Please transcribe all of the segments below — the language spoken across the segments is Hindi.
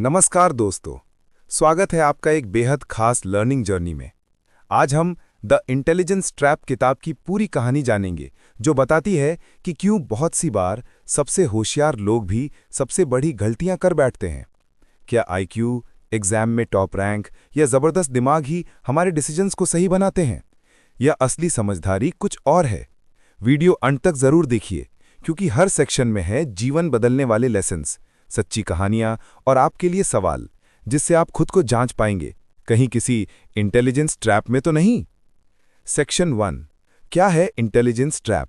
नमस्कार दोस्तों, स्वागत है आपका एक बेहद खास लर्निंग जर्नी में। आज हम द इंटेलिजेंस ट्रैप किताब की पूरी कहानी जानेंगे, जो बताती है कि क्यों बहुत सी बार सबसे होशियार लोग भी सबसे बड़ी गलतियां कर बैठते हैं। क्या आईक्यू, एग्जाम में टॉप रैंक या ज़बरदस्त दिमाग ही हमारे डिसीजंस को सही बनाते हैं, या असली समझदारी कुछ और है? वीडियो अंत तक जरूर देखिए, क्योंकि हर सेक्शन में है जीवन बदलने वाले लेसन्स, सच्ची कहानियां और आपके लिए सवाल, जिससे आप खुद को जांच पाएंगे, कहीं किसी इंटेलिजेंस ट्रैप में तो नहीं। सेक्शन 1, क्या है इंटेलिजेंस ट्रैप?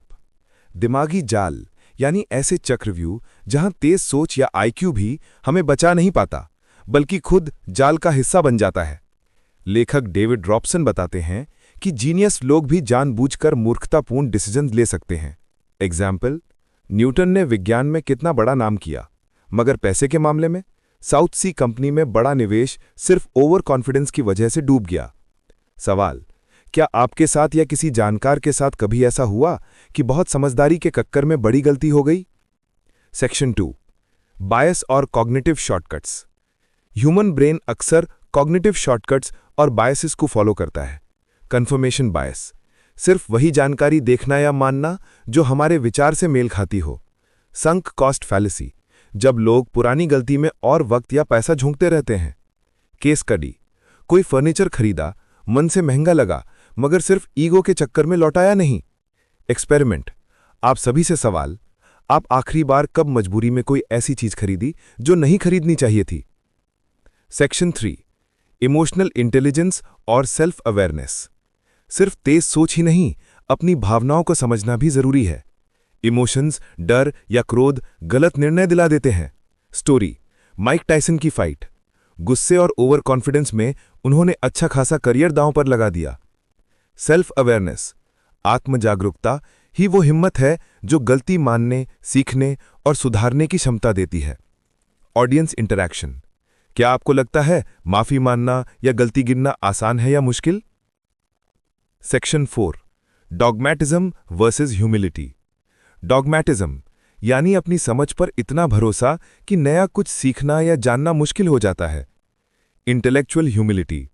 दिमागी जाल, यानी ऐसे चक्रव्यूह जहां तेज सोच या आईक्यू भी हमें बचा नहीं पाता, बल्कि खुद जाल का हिस्सा बन जाता है। लेखक डेविड रॉबसन बताते हैं कि जीनियस लोग भी जानबूझकर मूर्खतापूर्ण डिसीजन ले सकते हैं। एग्जाम्पल, न्यूटन ने विज्ञान में कितना बड़ा नाम किया, मगर पैसे के मामले में साउथ सी कंपनी में बड़ा निवेश सिर्फ ओवर कॉन्फिडेंस की वजह से डूब गया। सवाल, क्या आपके साथ या किसी जानकार के साथ कभी ऐसा हुआ कि बहुत समझदारी के चक्कर में बड़ी गलती हो गई? सेक्शन 2, बायस और कॉग्निटिव शॉर्टकट्स। ह्यूमन ब्रेन अक्सर कॉग्निटिव शॉर्टकट्स और बायसेस को फॉलो करता है। कन्फर्मेशन बायस, सिर्फ वही जानकारी देखना या मानना जो हमारे विचार से मेल खाती हो। संक कॉस्ट फैलेसी, जब लोग पुरानी गलती में और वक्त या पैसा झोंकते रहते हैं। केस स्टडी, कोई फर्नीचर खरीदा, मन से महंगा लगा, मगर सिर्फ ईगो के चक्कर में लौटाया नहीं। एक्सपेरिमेंट, आप सभी से सवाल, आप आखिरी बार कब मजबूरी में कोई ऐसी चीज खरीदी जो नहीं खरीदनी चाहिए थी? सेक्शन 3, इमोशनल इंटेलिजेंस और सेल्फ अवेयरनेस। सिर्फ तेज सोच ही नहीं, अपनी भावनाओं को समझना भी जरूरी है। इमोशंस, डर या क्रोध गलत निर्णय दिला देते हैं। स्टोरी, माइक टायसन की फाइट। गुस्से और ओवर कॉन्फिडेंस में उन्होंने अच्छा खासा करियर दांव पर लगा दिया। सेल्फ अवेयरनेस, आत्म जागरूकता ही वो हिम्मत है जो गलती मानने, सीखने और सुधारने की क्षमता देती है। ऑडियंस इंटरैक्शन, क्या आपको लगता है माफी मानना या गलती गिनना आसान है या मुश्किल? Section 4, dogmatism versus humility. Dogmatism, यानी अपनी समझ पर इतना भरोसा कि नया कुछ सीखना या जानना मुश्किल हो जाता है। इंटेलेक्चुअल ह्यूमिलिटी,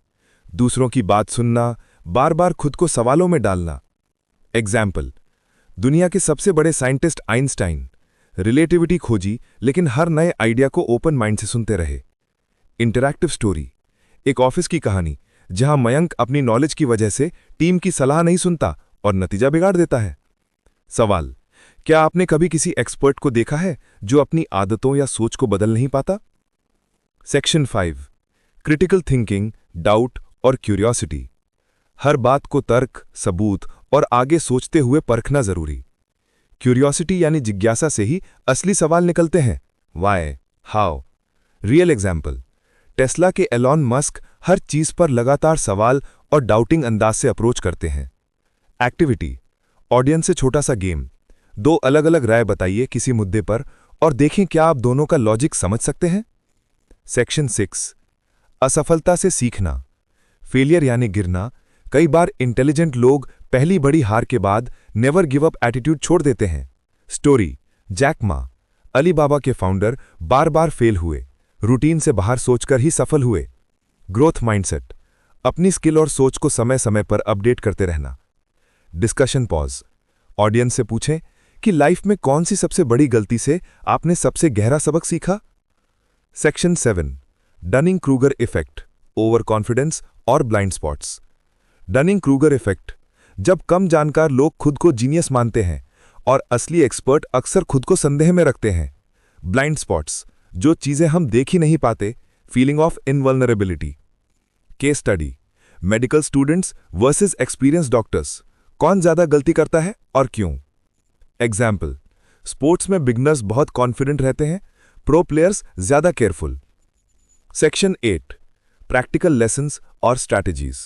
दूसरों की बात सुनना, बार बार खुद को सवालों में डालना। एग्जाम्पल, दुनिया के सबसे बड़े साइंटिस्ट आइंस्टाइन, रिलेटिविटी खोजी लेकिन हर नए आइडिया को ओपन माइंड से सुनते रहे। इंटरैक्टिव स्टोरी, एक ऑफिस की कहानी जहां मयंक अपनी नॉलेज की वजह से टीम की सलाह नहीं सुनता और नतीजा बिगाड़ देता है। सवाल, क्या आपने कभी किसी एक्सपर्ट को देखा है जो अपनी आदतों या सोच को बदल नहीं पाता? सेक्शन 5, क्रिटिकल थिंकिंग, डाउट और क्यूरियोसिटी। हर बात को तर्क, सबूत और आगे सोचते हुए परखना जरूरी। क्यूरियोसिटी यानी जिज्ञासा से ही असली सवाल निकलते हैं। Why, how. Real example, Tesla के एलॉन मस्क हर चीज पर लगातार सवाल और डाउटिंग अंदाज से अप्रोच करते हैं। एक्टिविटी, ऑडियंस से छोटा सा गेम, 2 अलग अलग राय बताइए किसी मुद्दे पर और देखें क्या आप दोनों का लॉजिक समझ सकते हैं। सेक्शन 6, असफलता से सीखना। फेलियर यानी गिरना। कई बार इंटेलिजेंट लोग पहली बड़ी हार के बाद नेवर गिव अप एटीट्यूड छोड़ देते हैं। स्टोरी, जैक मा, अलीबाबा के फाउंडर, बार बार फेल हुए, रूटीन से बाहर सोचकर ही सफल हुए। ग्रोथ माइंडसेट, अपनी स्किल और सोच को समय समय पर अपडेट करते रहना। डिस्कशन पॉज, ऑडियंस से पूछें कि लाइफ में कौन सी सबसे बड़ी गलती से आपने सबसे गहरा सबक सीखा। Section 7, Dunning Kruger effect, over confidence और blind spots. Dunning Kruger effect, जब कम जानकार लोग खुद को जीनियस मानते हैं और असली एक्सपर्ट अक्सर खुद को संदेह में रखते हैं। ब्लाइंड स्पॉट्स, जो चीजें हम देख ही नहीं पाते, feeling of invulnerability. Case study, medical students versus experience doctors, कौन ज्यादा गलती करता है और क्यों? एग्जाम्पल, स्पोर्ट्स में बिगनर्स बहुत कॉन्फिडेंट रहते हैं, प्रो प्लेयर्स ज्यादा केयरफुल। सेक्शन 8, प्रैक्टिकल लेसन्स और स्ट्रैटेजीज।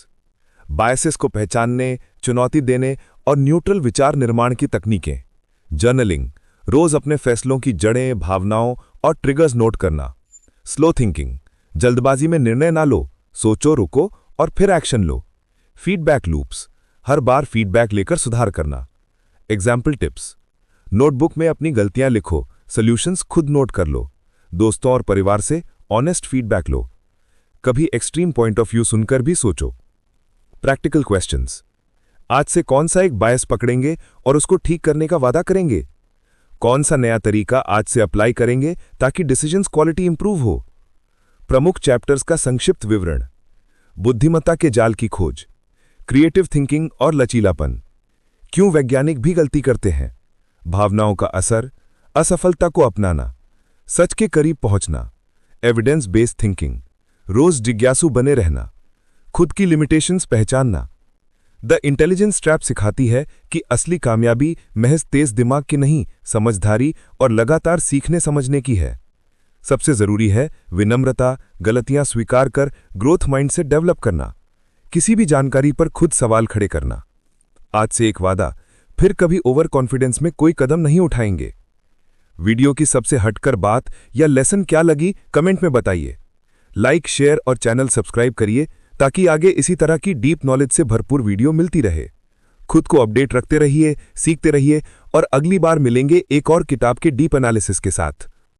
बायसेस को पहचानने, चुनौती देने और न्यूट्रल विचार निर्माण की तकनीकें। जर्नलिंग, रोज अपने फैसलों की जड़ें, भावनाओं और ट्रिगर्स नोट करना। स्लो थिंकिंग, जल्दबाजी में निर्णय ना लो, सोचो, रुको और फिर एक्शन लो। फीडबैक लूप्स, हर बार फीडबैक लेकर सुधार करना। एग्जाम्पल टिप्स, नोटबुक में अपनी गलतियां लिखो, सॉल्यूशंस खुद नोट कर लो। दोस्तों और परिवार से ऑनेस्ट फीडबैक लो। कभी एक्सट्रीम पॉइंट ऑफ व्यू सुनकर भी सोचो। Practical questions. आज से कौन सा एक बायस पकड़ेंगे और उसको ठीक करने का वादा करेंगे? कौन सा नया तरीका आज से अप्लाई करेंगे ताकि डिसीजंस क्वालिटी इंप्रूव हो? प्रमुख चैप्टर्स का संक्षिप्त विवरण। बुद्धिमत्ता के जाल की खोज, क्रिएटिव थिंकिंग और लचीलापन, क्यों वैज्ञानिक भी गलती करते हैं, भावनाओं का असर, असफलता को अपनाना, सच के करीब पहुंचना, एविडेंस बेस्ड थिंकिंग, रोज जिज्ञासु बने रहना, खुद की लिमिटेशंस पहचानना। द इंटेलिजेंस ट्रैप सिखाती है कि असली कामयाबी महज तेज दिमाग की नहीं, समझदारी और लगातार सीखने समझने की है। सबसे जरूरी है विनम्रता, गलतियां स्वीकार कर ग्रोथ माइंडसेट डेवलप करना, किसी भी जानकारी पर खुद सवाल खड़े करना। आज से एक वादा, फिर कभी ओवर कॉन्फिडेंस में कोई कदम नहीं उठाएंगे। वीडियो की सबसे हटकर बात या लेसन क्या लगी कमेंट में बताइए। लाइक, शेयर और चैनल सब्सक्राइब करिए ताकि आगे इसी तरह की डीप नॉलेज से भरपूर वीडियो मिलती रहे। खुद को अपडेट रखते रहिए, सीखते रहिए और अगली बार मिलेंगे एक और किताब के डीप एनालिसिस के साथ।